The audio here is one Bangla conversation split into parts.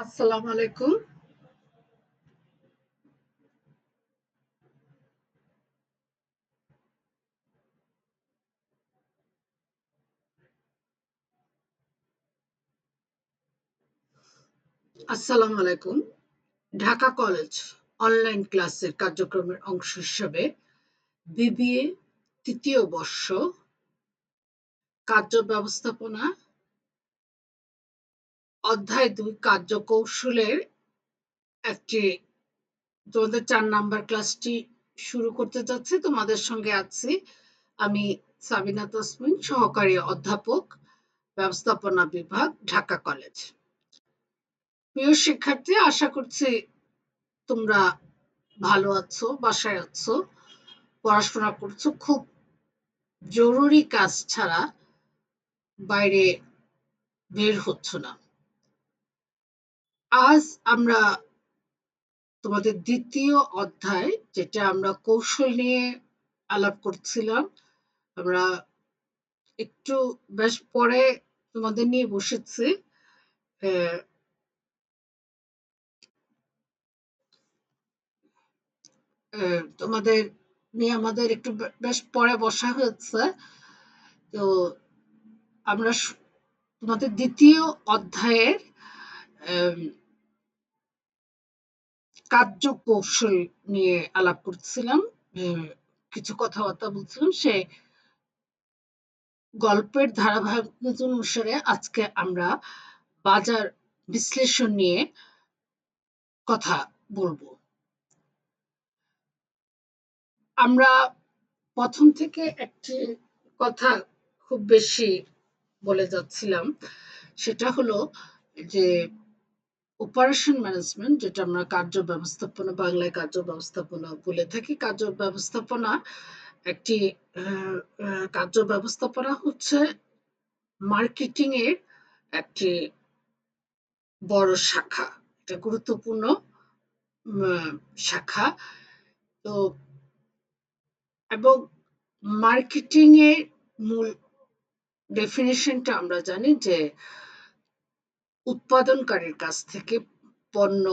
আসসালামু আলাইকুম। আসসালামু আলাইকুম। ঢাকা কলেজ অনলাইন ক্লাসের কার্যক্রমের অংশ হিসেবে বিবিএ তৃতীয় বর্ষ কার্য ব্যবস্থাপনা অধ্যায় ২ কার্যকৌশলের একটি তোমাদের ৪ নাম্বার ক্লাসটি শুরু করতে যাচ্ছি। তোমাদের সঙ্গে আছি আমি সাবিনা তসমিন, সহকারী অধ্যাপক, ব্যবস্থাপনা বিভাগ, ঢাকা কলেজ। প্রিয় শিক্ষার্থী, আশা করছি তোমরা ভালো আছো, বাসায় আছো, পড়াশোনা করছো। খুব জরুরি কাজ ছাড়া বাইরে বের হচ্ছ না। আজ আমরা তোমাদের দ্বিতীয় অধ্যায়, যেটা আমরা কৌশল নিয়ে আলাপ করছিলাম, আমরা একটু বেশ পরে তোমাদের নিয়ে বসেছি। তোমাদের নিয়ে আমাদের একটু বেশ পরে বসা হয়েছে। তো আমরা তোমাদের দ্বিতীয় অধ্যায়ের কার্যকৌশল নিয়ে আলাপ করছিলাম, কিছু কথাবার্তা বলছিলাম। সে গল্পের ধারাবাহিকতা অনুসারে আজকে আমরা বাজার বিশ্লেষণ নিয়ে কথা বলবো। আমরা প্রথম থেকে একটি কথা খুব বেশি বলে যাচ্ছিলাম, সেটা হলো যে অপারেশন ম্যানেজমেন্ট, যেটা আমরা কার্য ব্যবস্থাপনা, বাংলায় কার্য ব্যবস্থাপনা বলে থাকি। কার্য ব্যবস্থাপনা একটি কার্য ব্যবস্থাপনা হচ্ছে মার্কেটিং এর একটি বড় শাখা, এটা গুরুত্বপূর্ণ শাখা। তো এবং মার্কেটিং এর মূল ডেফিনিশনটা আমরা জানি যে উৎপাদনকারীর কাছ থেকে পণ্য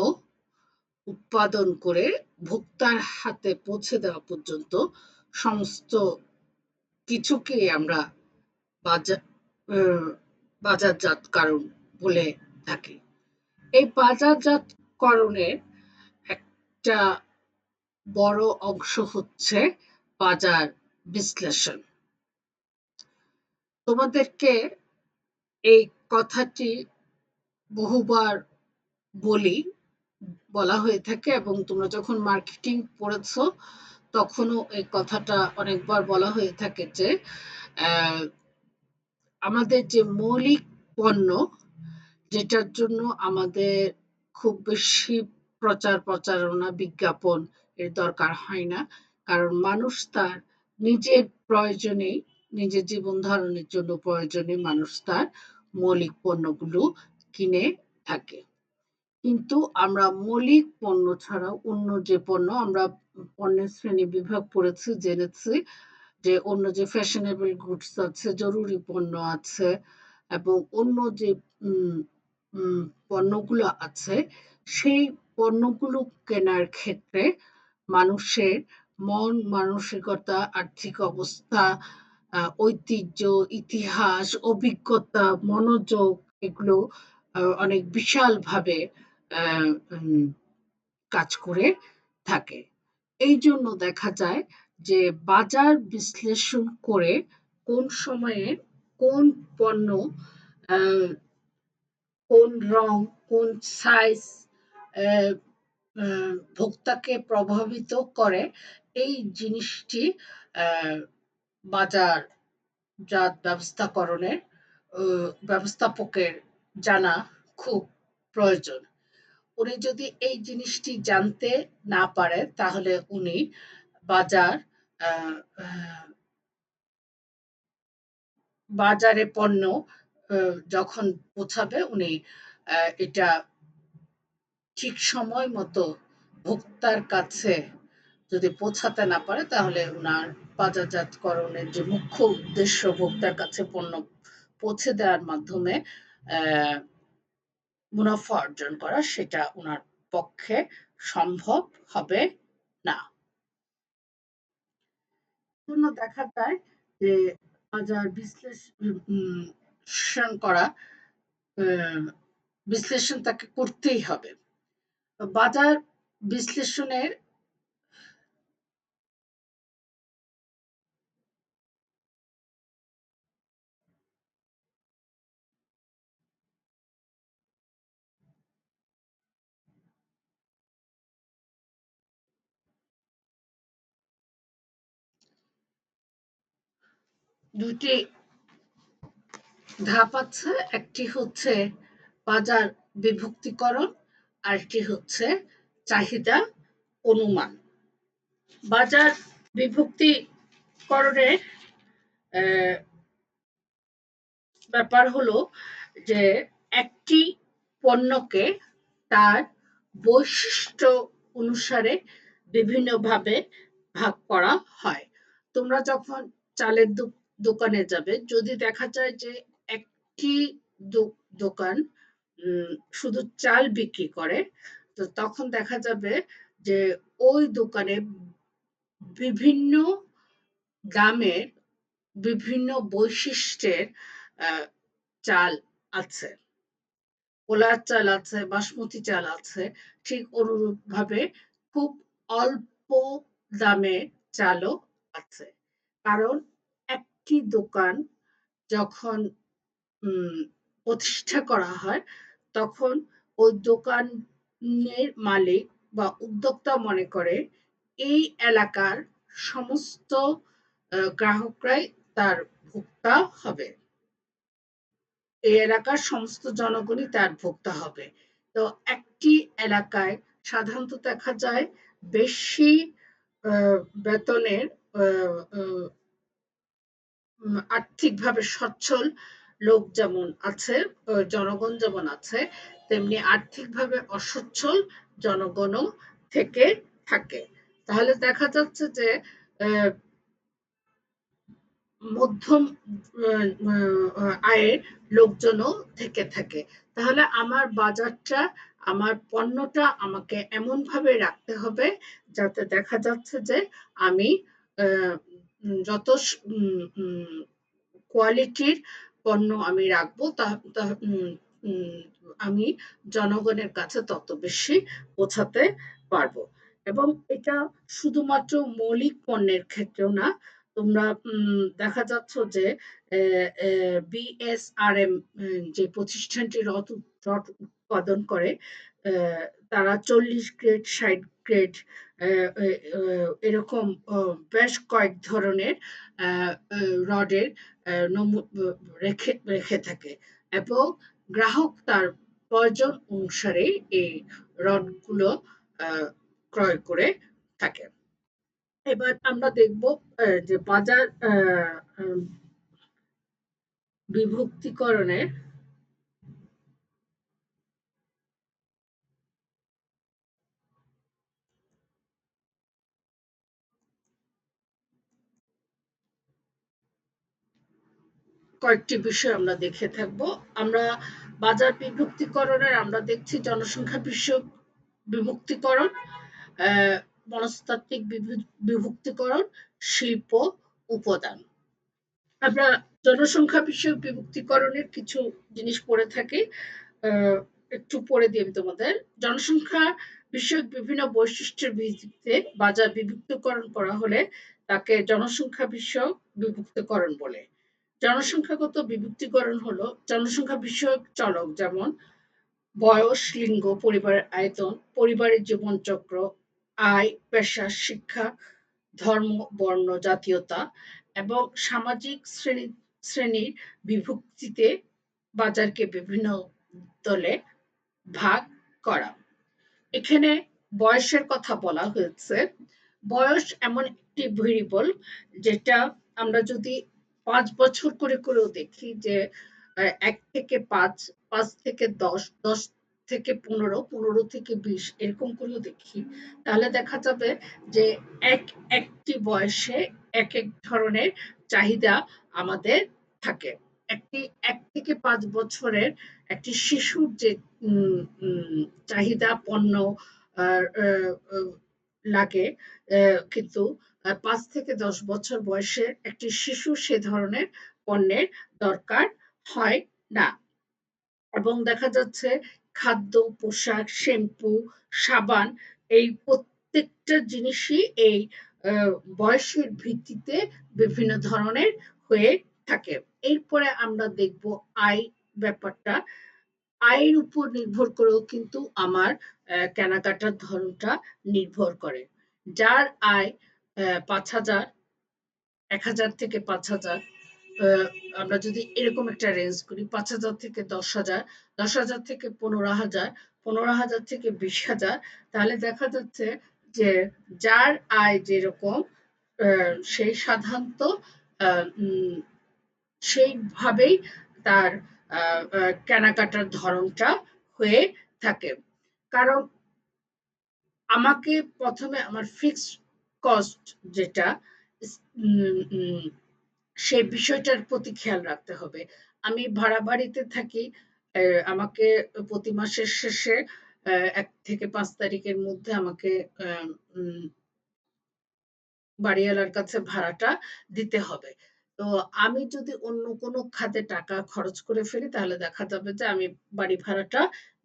উৎপাদন করে ভোক্তার হাতে পৌঁছে দেওয়া পর্যন্ত সমস্ত কিছুকে আমরা বাজারজাতকরণ বলে থাকি। এই বাজারজাতকরণের একটা বড় অংশ হচ্ছে বাজার বিশ্লেষণ। তোমাদেরকে এই কথাটি বহুবার বলা হয়ে থাকে, এবং তোমরা যখন মার্কেটিং পড়েছো তখনও এই কথাটা অনেকবার বলা হয়ে থাকে যে আমাদের যে মৌলিক পণ্য, যেটার জন্য আমাদের খুব বেশি প্রচারণা, বিজ্ঞাপন এর দরকার হয় না, কারণ মানুষ তার নিজের প্রয়োজনে, নিজের জীবন ধারণের জন্য প্রয়োজনে মানুষ তার মৌলিক পণ্যগুলো কিনে থাকে। কিন্তু আমরা মৌলিক পণ্য ছাড়াও অন্য যে পণ্য, আমরা পণ্যের শ্রেণী বিভাগ পড়েছি, জেনেছি যে অন্য যে ফ্যাশনেবল গুডস আছে, জরুরি পণ্য আছে, এবং অন্য যে পণ্যগুলো আছে, সেই পণ্যগুলো কেনার ক্ষেত্রে মানুষের মন মানসিকতা, আর্থিক অবস্থা, ঐতিহ্য, ইতিহাস, অভিজ্ঞতা, মনোযোগ, এগুলো অনেক বিশালভাবে কাজ করে থাকে। এই জন্য দেখা যায় যে বাজার বিশ্লেষণ করে কোন সময়ে কোন পণ্য, কোন রং, কোন সাইজ ভোক্তাকে প্রভাবিত করে, এই জিনিসটি বাজারজাত ব্যবস্থাপকের জানা খুব প্রয়োজন। উনি যদি এই জিনিসটি জানতে না পারে, তাহলে উনি বাজার বাজারে পণ্য যখন পৌঁছাবে উনি এটা ঠিক সময় মতো ভোক্তার কাছে যদি পৌঁছাতে না পারে তাহলে উনার বাজারজাতকরণের যে মুখ্য উদ্দেশ্য ভোক্তার কাছে পণ্য পৌঁছে দেওয়ার মাধ্যমে মুনাফা অর্জন করা সেটা উনার পক্ষে সম্ভব হবে না। জন্য দেখা যায় যে বাজার বিশ্লেষণ করা বিশ্লেষণ তাকে করতেই হবে। বাজার বিশ্লেষণের দুটি ধাপ আছে, একটি হচ্ছে বাজার বিভক্তিকরণ, আরেকটি হচ্ছে চাহিদা অনুমান। বাজার বিভক্তিকরণের ব্যাপার হলো যে একটি পণ্যকে তার বৈশিষ্ট্য অনুসারে বিভিন্নভাবে ভাগ করা হয়। তোমরা যখন চালের দোকানে যাবে, যদি দেখা যায় যে একটি দোকান শুধু চাল বিক্রি করে, তো তখন দেখা যাবে যে ওই দোকানে বিভিন্ন দামের বিভিন্ন বৈশিষ্ট্যের চাল আছে। পোলার চাল আছে, বাসমতি চাল আছে, ঠিক অনুরূপভাবে খুব অল্প দামের চালও আছে। কারণ একটি দোকান যখন প্রতিষ্ঠা করা হয় তখন ওই দোকানের মালিক বা উদ্যোক্তা মনে করে এই এলাকার সমস্ত গ্রাহকরাই তার ভোক্তা হবে, এই এলাকার সমস্ত জনগণই তার ভোক্তা হবে। তো একটি এলাকায় সাধারণত দেখা যায় বেশি বেতনের আর্থিকভাবে সচ্ছল লোক যেমন আছে, জনগণ যেমন আছে, তেমনি আর্থিকভাবে অসচ্ছল জনগণও থেকে থাকে। তাহলে দেখা যাচ্ছে যে মধ্যম আয়ের লোকজনও থেকে থাকে। তাহলে আমার বাজারটা, আমার পণ্যটা আমাকে এমন ভাবে রাখতে হবে যাতে দেখা যাচ্ছে যে আমি যত কোয়ালিটির পণ্য আমি রাখবো আমি জনগণের কাছে তত বেশি পৌঁছাতে পারবো। এবং এটা শুধুমাত্র মৌলিক পণ্যের ক্ষেত্রেও না, তোমরা দেখা যাচ্ছ যে বিএসআরএম যে প্রতিষ্ঠানটি রড উৎপাদন করে, তারা 40 গ্রেড 60 গ্রেড এরকম বেশ কয়েক ধরনের রডের রেখে থাকে এবং গ্রাহক তার প্রয়োজন অনুসারে এই রডগুলো ক্রয় করে থাকে। এবার আমরা দেখব যে বাজার বিভক্তিকরণের কয়েকটি বিষয় আমরা দেখে থাকব। আমরা বাজার বিভক্তিকরণের আমরা দেখছি জনসংখ্যা বিষয়ক বিভক্তিকরণ, মনস্তাত্ত্বিক বিভক্তিকরণ, শিল্প উপাদান। আমরা জনসংখ্যা বিষয়ক বিভক্তিকরণের কিছু জিনিস পড়ে থাকি, একটু পড়ে দিই আমি তোমাদের। জনসংখ্যা বিষয়ক বিভিন্ন বৈশিষ্ট্যের ভিত্তিতে বাজার বিভক্তিকরণ করা হলে তাকে জনসংখ্যা বিষয়ক বিভক্তিকরণ বলে। জনসংখ্যাগত বিভক্তিকরণ হলো জনসংখ্যা বিষয়ক চলক যেমন বয়স, লিঙ্গ, পরিবারের আয়তন, পরিবারের জীবনচক্র, আয়, পেশা, শিক্ষা, ধর্ম, বর্ণ, জাতীয়তা এবং সামাজিক শ্রেণীর বিভক্তিতে বাজারকে বিভিন্ন দলে ভাগ করা। এখানে বয়সের কথা বলা হয়েছে। বয়স এমন একটি ভেরিয়েবল যেটা আমরা যদি ৫ বছর করেও দেখি যে ১ থেকে ৫, ৫ থেকে ১০, ১০ থেকে ১৫, ১৫ থেকে ২০ এরকম করেও দেখি। তাহলে দেখা যাবে যে একটি বয়সে একেক ধরনের চাহিদা আমাদের থাকে। ১ থেকে ৫ বছরের একটি শিশুর যে উম উম চাহিদা পণ্য আ আ আ লাগে কিন্তু ৫ থেকে ১০ বছর বয়সের একটি শিশু সে ধরনের পণ্যের দরকার হয় না। এবং দেখা যাচ্ছে খাদ্য, পোশাক, শ্যাম্পু, সাবান এই প্রত্যেকটা জিনিসই এই আ বয়সের ভিত্তিতে বিভিন্ন ধরনের হয়ে থাকে। এরপরে আমরা দেখব আয় ব্যাপারটা। আয়ের উপর নির্ভর করেও কিন্তু আমার কেনাকাটার ধরনটা নির্ভর করে। যার আয় ৫,০০০, ১,০০০ থেকে ৫,০০০ আ আমরা যদি এরকম একটা রেঞ্জ করি ৫,০০০ থেকে ১০,০০০, ১০,০০০ থেকে ১৫,০০০, ১৫,০০০ থেকে ২০,০০০ তাহলে দেখা যাচ্ছে যে যার আয় যেরকম আ সেই সাধারণত আ উম সেইভাবেই তার আ আ কেনাকাটার ধরনটা হয়ে থাকে। কারণ আমাকে ১ম এ আমার ফিক্সড কস্ট যেটা ইস উম উম সেই বিষয়টার প্রতি খেয়াল রাখতে হবে। আমি ভাড়া বাড়িতে থাকি। আমাকে প্রতি মাসের শেষে ১ থেকে ৫ তারিখের মধ্যে আমাকে আ উম বাড়িওয়ালার কাছে ভাড়াটা দিতে হবে। তো আমি যদি অন্য কোনো খাতে টাকা খরচ করে ফেলি তাহলে দেখা যাবে যে আমি বাড়ি ভাড়াটা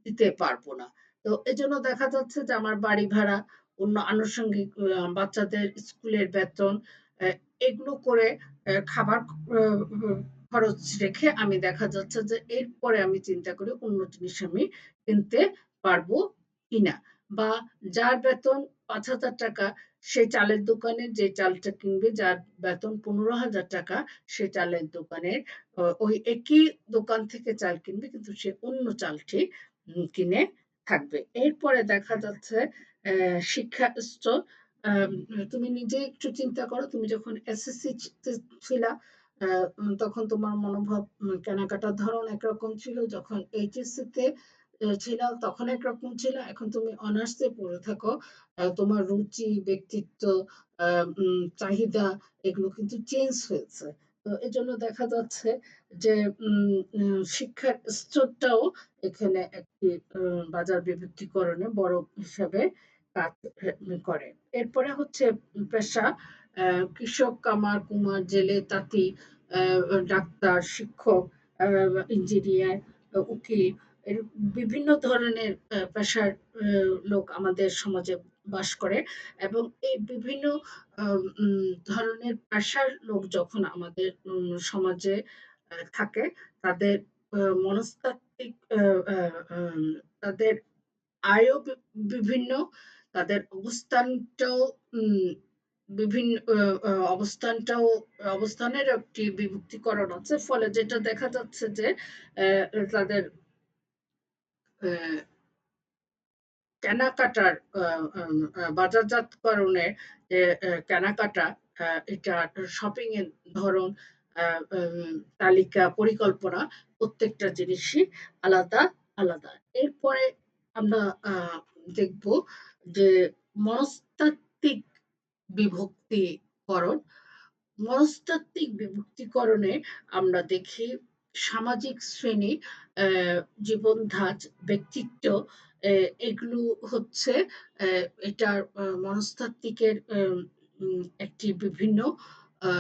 দিতে পারব না। তো এজন্য দেখা যাচ্ছে যে আমার বাড়ি ভাড়া, অন্য আনুষঙ্গিক বাচ্চাদের স্কুলের বেতন অ্যা এগুলো করে খাবার অ হ খরচ রেখে আমি দেখা যাচ্ছে যে এরপরে আমি চিন্তা করি অন্য জিনিস আমি কিনতে পারবো কিনা। বা যার বেতন ৳৫,০০০ সে চালের দোকানে যে চালটা কিনবে যার বেতন ৳১৫,০০০ সে চালের দোকানের ওই একই দোকান থেকে চাল কিনবে কিন্তু সে অন্য চালটি কিনে থাকবে। এরপরে দেখা যাচ্ছে শিক্ষা স্তর আম তুমি নিজেই একটু চিন্তা করো তুমি যখন এসএসসি তে ছিলা আ তখন তোমার মনোভাব কেনাকাটার ধরন একরকম ছিল। যখন এইচএসসি তে ছিলা তখন একরকম ছিল। এখন তুমি অনার্সে পড়ে থাকো। তোমার রুচি, ব্যক্তিত্ব, আ চাহিদা এগুলো কিন্তু চেঞ্জ হয়েছে। তো এজন্য দেখা যাচ্ছে যে উম উম শিক্ষার স্তরটাও এখানে একটি বাজার বিভক্তিকরণে বড় হিসাবে কাজ করে। এরপরে হচ্ছে পেশা। আ কৃষক, কামার, কুমার, জেলে, তাঁতি, আ ডাক্তার, শিক্ষক, আ ইঞ্জিনিয়ার, উকিল এর বিভিন্ন ধরনের পেশার লোক আমাদের সমাজে বাস করে এবং এই বিভিন্ন আ ধরনের পেশার লোক যখন আমাদের সমাজে থাকে তাদের মনস্তাত্ত্বিক আ আম তাদের আয়ও বিভিন্ন, তাদের অবস্থানটাও উম বিভিন আ আ অবস্থানটাও অবস্থানের একটি বিভক্তিকরণ আছে। ফলে যেটা দেখা যাচ্ছে যে তাদের অ্যা কেনাকাটার আ আম আ বাজারজাতকরণের যে কেনাকাটা এটা শপিং এর ধরন, আ তালিকা, পরিকল্পনা প্রত্যেকটা জিনিসই আলাদা, আলাদা। এরপরে আমরা আ দেখব যে মনস্তাত্ত্বিক বিভক্তিকরণ। মনস্তাত্ত্বিক বিভক্তিকরণে আমরা দেখি সামাজিক শ্রেণী, অ্যা জীবন ধাঁচ, ব্যক্তিত্ব এগুলো হচ্ছে এটার মনস্তাত্ত্বিকের একটি বিভিন্ন আ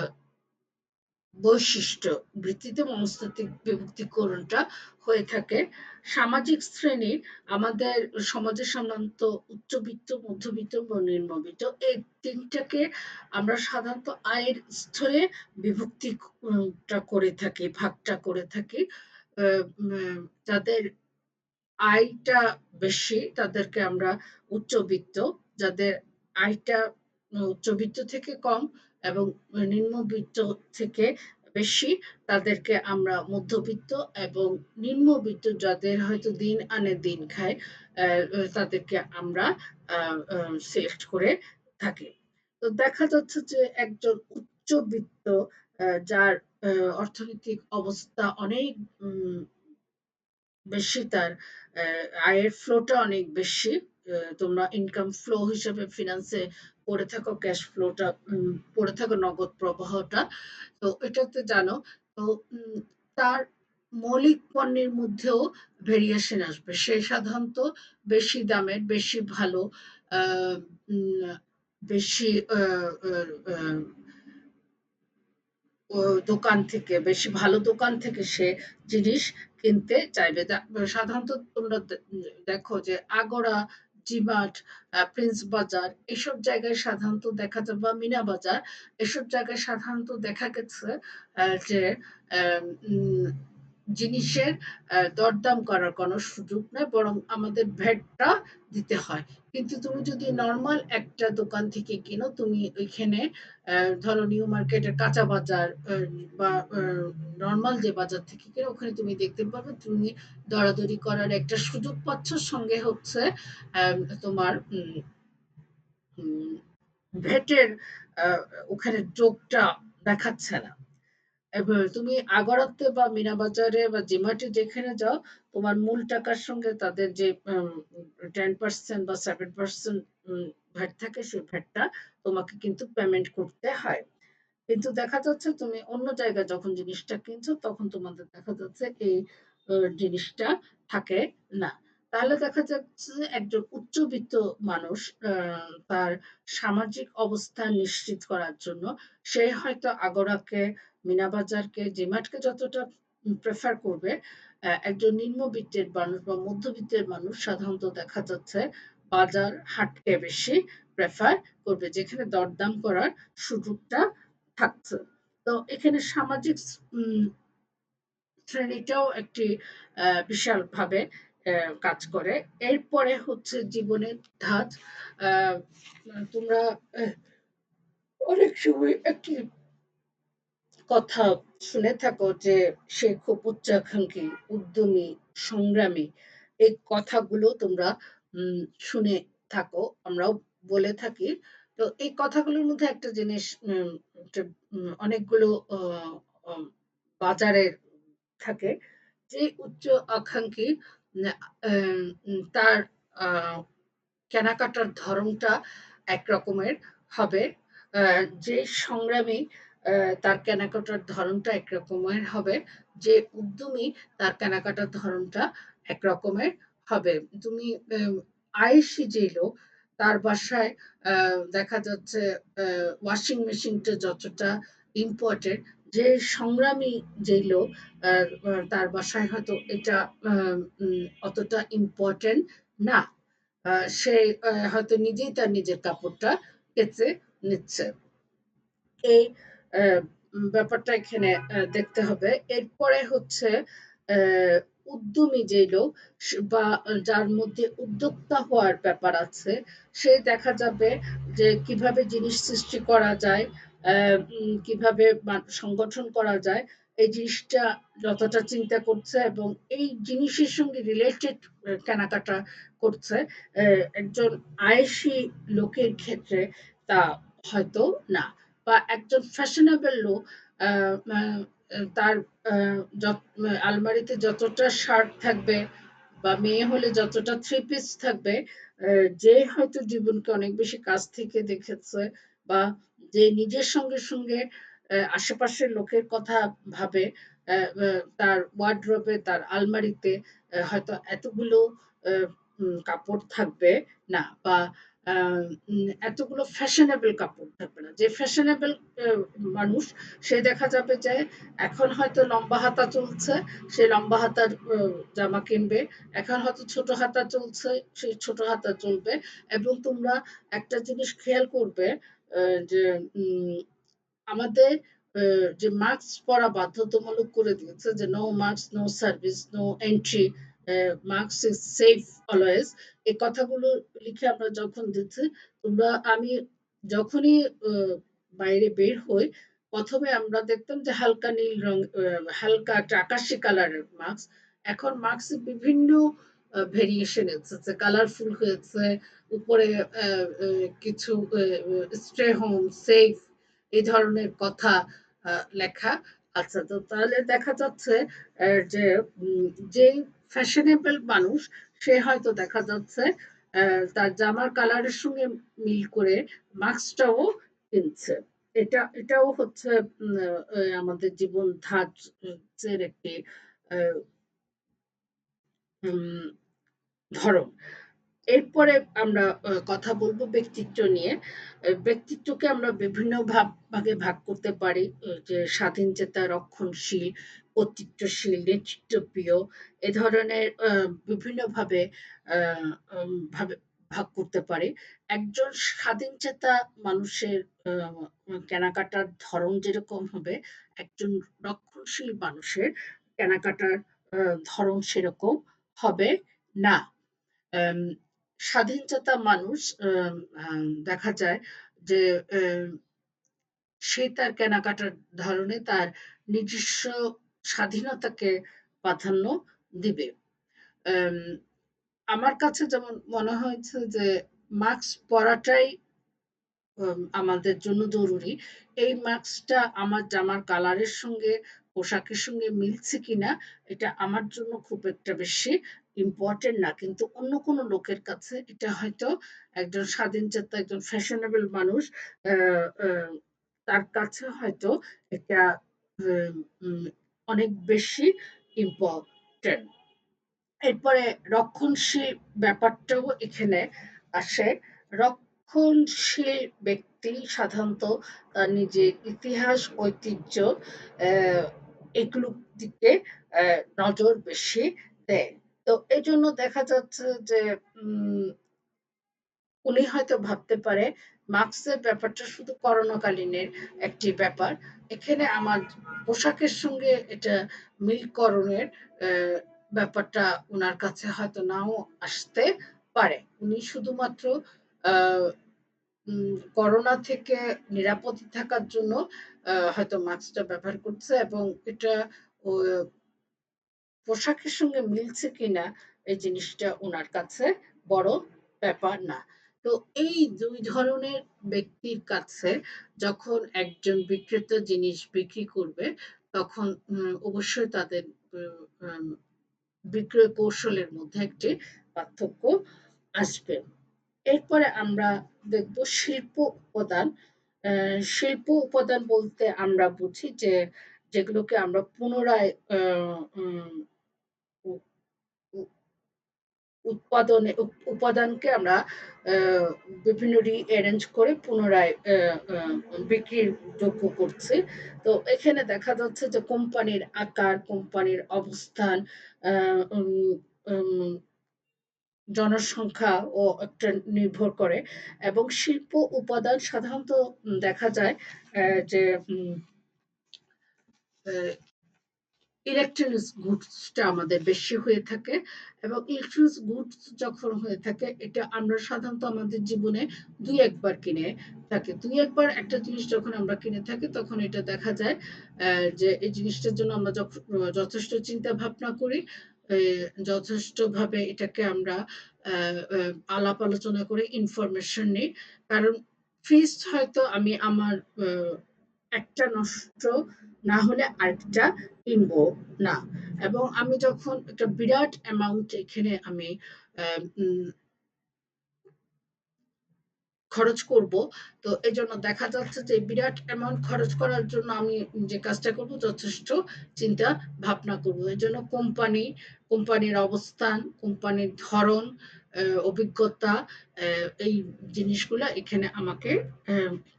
বৈশিষ্ট্য ভিত্তিতে মনস্তাত্ত্বিক বিভক্তিকরণটা হয়ে থাকে। সামাজিক শ্রেণী আমাদের সমাজে সাধারণত উচ্চবিত্ত, মধ্যবিত্ত বা নিম্নবিত্ত এই ৩ টাকে আমরা সাধারণত আয়ের স্তরে বিভক্তি টা করে থাকি, ভাগটা করে থাকি। আ উম যাদের আয়টা বেশি তাদেরকে আমরা উচ্চবিত্ত, যাদের আয়টা উচ্চবিত্ত থেকে কম এবং নিম্নবিত্ত থেকে বেশি তাদেরকে আমরা মধ্যবিত্ত এবং নিম্নবিত্ত যাদের হয়তো দিন আনে দিন খায় তাদেরকে আমরা আ আ সিলেক্ট করে থাকি। তো দেখা যাচ্ছে যে একজন উচ্চবিত্ত যার অর্থনৈতিক অবস্থা অনেক বেশি, তার আয়ের ফ্লোটা অনেক বেশি। তোমরা ইনকাম ফ্লো হিসেবে ফিনান্সে পড়ে থাকো, ক্যাশ ফ্লোটা পড়ে থাকো, নগদ প্রবাহটা। তো এটাতে জানো। তো তার মৌলিক পণ্যের মধ্যেও ভেরিয়েশন আসবে। সে সাধারণত বেশি দামের, বেশি ভালো, আহ, উম, বেশি ও দোকান থেকে, বেশি ভালো দোকান থেকে সে জিনিস কিনতে চাইবে। সাধারণত তোমরা দেখো যে আগোরা, জিমার্ট, প্রিন্স বাজার এসব জায়গায় সাধারণত দেখা যায়, বা মিনা বাজার, এসব জায়গায় সাধারণত দেখা গেছে যে আহ, উম, জিনিসের দরদাম করার কোনো সুযোগ নেই, বরং আমাদের ভ্যাটটা দিতে হয়। কিন্তু তুমি যদি নর্মাল একটা দোকান থেকে কিনো, তুমি ওইখানে ধরো নিউ মার্কেটের কাঁচা বাজার বা নর্মাল যে বাজার থেকে কিনো, ওখানে তুমি দেখতে পাবে তুমি দরাদরি করার একটা সুযোগ পাচ্ছ। সঙ্গে হচ্ছে তোমার ভ্যাটের ওখানে যোগটা দেখাচ্ছে না। এবার তুমি আগরত্তে বা মিনা বাজারে বা জিমার্টে যেখানে যাও, তোমার মূল টাকার সঙ্গে তাদের যে 10% বা 7% ভ্যাট থাকে, সেই ভ্যাটটা তোমাকে কিন্তু পেমেন্ট করতে হয়। কিন্তু দেখা যাচ্ছে তুমি অন্য জায়গায় যখন জিনিসটা কিনছো, তখন তোমাদের দেখা যাচ্ছে এই জিনিসটা থাকে না। তাহলে দেখা যাচ্ছে একজন উচ্চবিত্ত মানুষ তার সামাজিক অবস্থান নিশ্চিত করার জন্য সে হয়তো আগরাকে, মিনাবাজারকে, জিমার্টকে যতটা প্রেফার করবে, একজন নিম্নবিত্তের মানুষ বা মধ্যবিত্তের মানুষ সাধারণত দেখা যাচ্ছে বাজার হাটকে বেশি প্রেফার করবে, যেখানে দরদাম করার সুযোগটা থাকছে। তো এখানে সামাজিক উম, শ্রেণীটাও একটি বিশালভাবে কাজ করে। এরপরে হচ্ছে জীবনের ধাঁচ। আহ, তোমরা অনেক সময় একটি কথা শুনে থাকো যে সে খুব উচ্চাকাঙ্ক্ষী, উদ্যমী, সংগ্রামী। এই কথাগুলো তোমরা উম, শুনে থাকো, আমরাও বলে থাকি। তো এই কথাগুলোর মধ্যে একটা জিনিস, অনেকগুলো উম, বাজারে থাকে যে উচ্চ আকাঙ্ক্ষী, তার আহ, কেনাকাটার ধরনটা একরকমের হবে। যে সংগ্রামী, তার কেনাকাটার ধরনটা একরকমের হবে। যে উদ্যমী, তার কেনাকাটার ধরনটা একরকমের হবে। তুমি আয়েশি যে লোক, তার বাসায় দেখা যাচ্ছে ওয়াশিং মেশিনটা যতটা ইম্পর্টেন্ট, যে সংগ্রামী যে লোক, তার বাসায় হয়তো এটা অতটা ইম্পর্টেন্ট না। সে হয়তো নিজেই তার নিজের কাপড়টা কেচে নিচ্ছে। এই আহ, ব্যাপারটা এখানে দেখতে হবে। এরপরে হচ্ছে আহ, উদ্যমী যে লোক, বা যার মধ্যে উদ্যোক্তা হওয়ার ব্যাপার আছে, সে দেখা যাবে যে কিভাবে জিনিস সৃষ্টি করা যায়, কিভাবে সংগঠন করা যায়, এই জিনিসটা যতটা চিন্তা করছে এবং এই জিনিসের সঙ্গে রিলেটেড কেনাকাটা করছে। একজন আয়েশি লোকের ক্ষেত্রে তা হয়তো না। বা একজন ফ্যাশনেবল লোক, তার আলমারিতে যতটা শার্ট থাকবে, বা মেয়ে হলে যতটা থ্রি পিস থাকবে, যে হয়তো জীবনকে অনেক বেশি কাছ থেকে দেখেছে, বা যে নিজের সঙ্গে সঙ্গে আশেপাশের লোকের কথা ভাবে, তার ওয়ার্ড্রোবে, তার আলমারিতে হয়তো এতগুলো কাপড় থাকবে না, বা এতগুলো ফ্যাশনেবল কাপড় থাকবে না। যে ফ্যাশনেবল মানুষ, সে দেখা যাবে যে এখন হয়তো লম্বা হাতা চলছে, সে লম্বা হাতার জামা কিনবে। এখন হয়তো ছোট হাতা চলছে, সে ছোট হাতা চলবে। এবং তোমরা একটা জিনিস খেয়াল করবে, যে আমাদের যে মাস্ক পরা বাধ্যতামূলক করে দিয়েছে, যে no mask no service no entry, mask is safe always, এই কথাগুলো লিখে আমরা যখন দিচ্ছি, আমি যখনই বাইরে বের হই, প্রথমে আমরা দেখতাম যে হালকা নীল রং, হালকা একটা আকাশি কালারের মাস্ক। এখন মাস্ক বিভিন্ন ভেরিয়েশন এসেছে, কালারফুল হয়েছে, উপরে কিছু স্টে হোম, সেফ, এই ধরনের কথা লেখা। আচ্ছা, তো তাহলে দেখা যাচ্ছে যে যেই ফ্যাশনেবল মানুষ সে হয়তো দেখা যাচ্ছে তার জামার কালারের সঙ্গে মিল করে মাস্কটাও কিনছে। এটাও হচ্ছে আমাদের জীবন ধাঁচের একটি আহ, উম, ধরন। এরপরে আমরা কথা বলবো ব্যক্তিত্ব নিয়ে। ব্যক্তিত্বকে আমরা বিভিন্ন ভাগে ভাগ করতে পারি। যে স্বাধীন চেতা, রক্ষণশীল, কর্তৃত্বশীল, নেতৃত্বপ্রিয়, এ ধরনের বিভিন্নভাবে ভাবে ভাগ করতে পারি। একজন স্বাধীন চেতা মানুষের কেনাকাটার ধরন যেরকম হবে, একজন রক্ষণশীল মানুষের কেনাকাটার ধরন সেরকম হবে না। আম স্বাধীনচেতা মানুষ দেখা যায় যে সে তার কেনাকাটার ধরনে তার নিজস্ব স্বাধীনতাকে প্রাধান্য দিবে। আম আমার কাছে যেমন মনে হয়েছে যে মাস্ক পরাটাই আমাদের জন্য জরুরি। এই মাস্কটা আমার জামার কালারের সঙ্গে, পোশাকের সঙ্গে মিলছে কিনা এটা আমার জন্য খুব একটা বেশি ইম্পর্টেন্ট না। কিন্তু অন্য কোনো লোকের কাছে এটা হয়তো একজন স্বাধীনচেতা, একজন ফ্যাশনেবল মানুষ আ আ তার কাছে হয়তো এটা উম উম অনেক বেশি ইম্পর্টেন্ট। এরপরে রক্ষণশীল ব্যাপারটাও এখানে আসে। রক্ষণশীল ব্যক্তি সাধারণত তার নিজের ইতিহাস, ঐতিহ্য এগুলোর দিকে নজর বেশি দেয়। তো এজন্য দেখা যাচ্ছে যে উম উনি হয়তো ভাবতে পারে মার্কসের ব্যাপারটা শুধু করোনাকালীনের একটি ব্যাপার। এখানে আমার পোশাকের সঙ্গে এটা মিলকরণের ব্যাপারটা উনার কাছে হয়তো নাও আসতে পারে। উনি শুধুমাত্র আহ করোনা থেকে নিরাপদ থাকার জন্য হয়তো মাস্কটা ব্যবহার করছে, এবং এটা ও পোশাকের সঙ্গে মিলছে কিনা এই জিনিসটা উনার কাছে বড় ব্যাপার না। তো এই ২ ধরনের ব্যক্তির কাছে যখন একজন বিক্রেতা জিনিস বিক্রি করবে, তখন অবশ্যই তাদের উম বিক্রয় কৌশলের মধ্যে একটি পার্থক্য আসবে। এরপরে আমরা দেখব শিল্প উপাদান। শিল্প উপাদান বলতে আমরা বুঝি যে যেগুলোকে আমরা পুনরায় আ উম উ উ উৎপাদনে উপাদানকে আমরা আ বিভিন্ন রিএরেঞ্জ করে পুনরায় বিক্রির যোগ্য করছি। তো এখানে দেখা যাচ্ছে যে কোম্পানির আকার, কোম্পানির অবস্থান, আ উম উম জনসংখ্যা ও একটা নির্ভর করে, এবং শিল্প উপাদান সাধারণত দেখা যায় যে আহ, ইলেকট্রনিক্স গুডসটা আমাদের বেশি হয়ে থাকে। এবং ইলেকট্রনিক্স গুডস যখন হয়ে থাকে, এটা আমরা সাধারণত আমাদের জীবনে দুই একবার কিনে থাকি। দুই একবার একটা জিনিস যখন আমরা কিনে থাকি, তখন এটা দেখা যায় যে এই জিনিসটার জন্য আমরা যখন যথেষ্ট চিন্তা ভাবনা করি, যথেষ্টভাবে এটাকে আমরা আলাপ আলোচনা করে ইনফরমেশন নিই। কারণ ফ্রিজ হয়তো আমি আমার একটা নষ্ট না হলে আরেকটা কিনবো না। এবং আমি যখন একটা বিরাট অ্যামাউন্ট এখানে আমি খরচ করব, তো এজন্য দেখা যাচ্ছে যে বিরাট অ্যামাউন্ট খরচ করার জন্য আমি যে কাজটা করব যথেষ্ট চিন্তা ভাবনা করব। এজন্য কোম্পানির অবস্থান, কোম্পানির ধরন, অভিজ্ঞতা, এই জিনিসগুলা এখানে আমাকে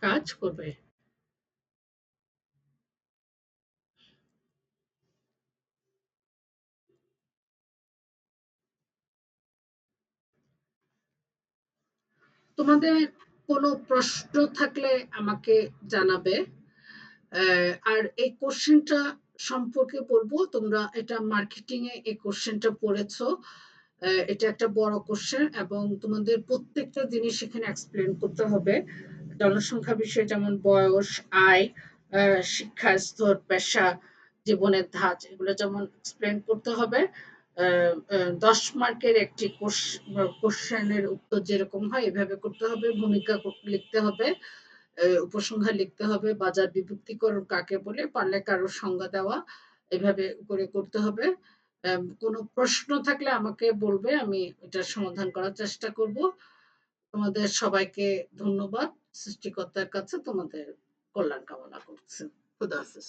কাজ করবে। তোমাদের কোনো প্রশ্ন থাকলে আমাকে জানাবে। আর এই কোশ্চেনটা সম্পর্কে বলবো, তোমরা এটা মার্কেটিং এ এই কোশ্চেনটা পড়েছো। এটা একটা বড় কোশ্চেন, এবং তোমাদের প্রত্যেকটা জিনিস এখানে এক্সপ্লেন করতে হবে। জনসংখ্যা বিষয়ে যেমন বয়স, আয়, শিক্ষা স্তর, পেশা, জীবনের ধাঁচ, এগুলো যেমন এক্সপ্লেন করতে হবে। 10 মার্কের একটি কোশ্চেনের উত্তর যেরকম হয় এভাবে করতে হবে, ভূমিকা লিখতে হবে। উপসংহার লিখতে হবে, বাজার বিভক্তিকরণ কাকে বলে, পারলে কারো সংজ্ঞা দেওয়া, এভাবে করে করতে হবে। কোনো প্রশ্ন থাকলে আমাকে বলবে, আমি এটার সমাধান করার চেষ্টা করব। তোমাদের সবাইকে ধন্যবাদ। সৃষ্টিকর্তার কাছে তোমাদের কল্যাণ কামনা করছি। খুদা হাফেজ।